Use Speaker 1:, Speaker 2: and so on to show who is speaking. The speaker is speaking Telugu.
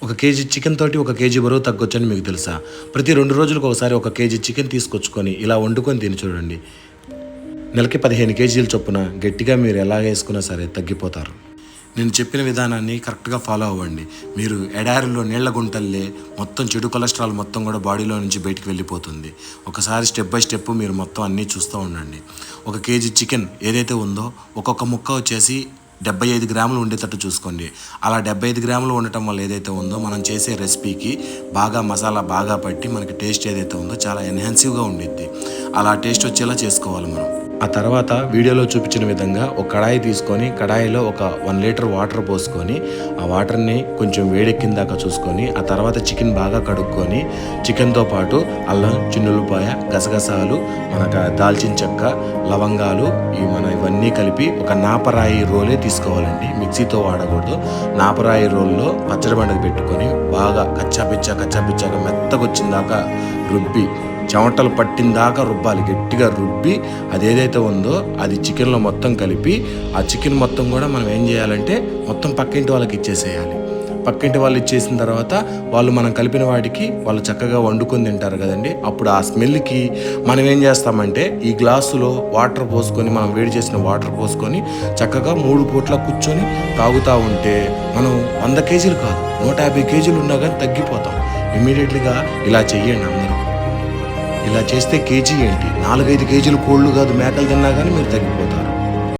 Speaker 1: ఒక కేజీ చికెన్ తోటి ఒక కేజీ బరువు తగ్గొచ్చని మీకు తెలుసా? ప్రతి 2 రోజులకు ఒకసారి ఒక కేజీ చికెన్ తీసుకొచ్చుకొని ఇలా వండుకొని తిని చూడండి. నెలకి 15 కేజీల చొప్పున గట్టిగా మీరు ఎలా వేసుకున్నా సరే తగ్గిపోతారు. నేను చెప్పిన విధానాన్ని కరెక్ట్గా ఫాలో అవ్వండి. మీరు ఎడారిలో నీళ్ల గుంటల్లే మొత్తం చెడు కొలెస్ట్రాల్ మొత్తం కూడా బాడీలో నుంచి బయటికి వెళ్ళిపోతుంది. ఒకసారి స్టెప్ బై స్టెప్ మీరు మొత్తం అన్నీ చూస్తూ ఉండండి. ఒక కేజీ చికెన్ ఏదైతే ఉందో ఒక్కొక్క ముక్క వచ్చేసి 75 గ్రాములు ఉండేటట్టు చూసుకోండి. అలా 75 గ్రాములు ఉండటం వల్ల ఏదైతే ఉందో మనం చేసే రెసిపీకి బాగా మసాలా బాగా పట్టి మనకి టేస్ట్ ఏదైతే ఉందో చాలా ఎన్హాన్సివ్గా ఉండిద్ది. అలా టేస్ట్ వచ్చేలా చేసుకోవాలి మనం. ఆ తర్వాత వీడియోలో చూపించిన విధంగా ఒక కడాయి తీసుకొని కడాయిలో ఒక 1 లీటర్ వాటర్ పోసుకొని ఆ వాటర్ని కొంచెం వేడెక్కిన దాకా చూసుకొని ఆ తర్వాత చికెన్ బాగా కడుక్కొని చికెన్తో పాటు అల్లం, చిన్నులపాయ, గసగసాలు, మనకు దాల్చిన చెక్క, లవంగాలు ఇవన్నీ కలిపి ఒక నాపరాయి రోలే తీసుకోవాలండి. మిక్సీతో వాడకూడదు. నాపరాయి రోల్లో పచ్చడి బండకు పెట్టుకొని బాగా కచ్చాపిచ్చాగా మెత్తగొచ్చిన దాకా రుబ్బి చెమటలు పట్టిన దాకా రుబ్బాలి. గట్టిగా రుబ్బి అది ఏదైతే ఉందో అది చికెన్లో మొత్తం కలిపి ఆ చికెన్ మొత్తం కూడా మనం ఏం చేయాలంటే మొత్తం పక్కింటి వాళ్ళకి ఇచ్చేసేయాలి. పక్కింటి వాళ్ళు ఇచ్చేసిన తర్వాత వాళ్ళు మనం కలిపిన వాటికి వాళ్ళు చక్కగా వండుకొని తింటారు కదండి. అప్పుడు ఆ స్మెల్కి మనం ఏం చేస్తామంటే ఈ గ్లాసులో వాటర్ పోసుకొని మనం వేడి చేసిన వాటర్ పోసుకొని చక్కగా 3 పూట్ల కూర్చొని తాగుతూ ఉంటే మనం 100 కేజీలు కాదు 150 కేజీలు ఉన్నా కానీ తగ్గిపోతాం. ఇమ్మీడియట్లీగా ఇలా చెయ్యండి అందరూ. ఇలా చేస్తే కేజీ ఏంటి 4-5 కేజీలు కోళ్ళు కాదు మేకలు తిన్నా కానీ మీరు తగ్గిపోతారు.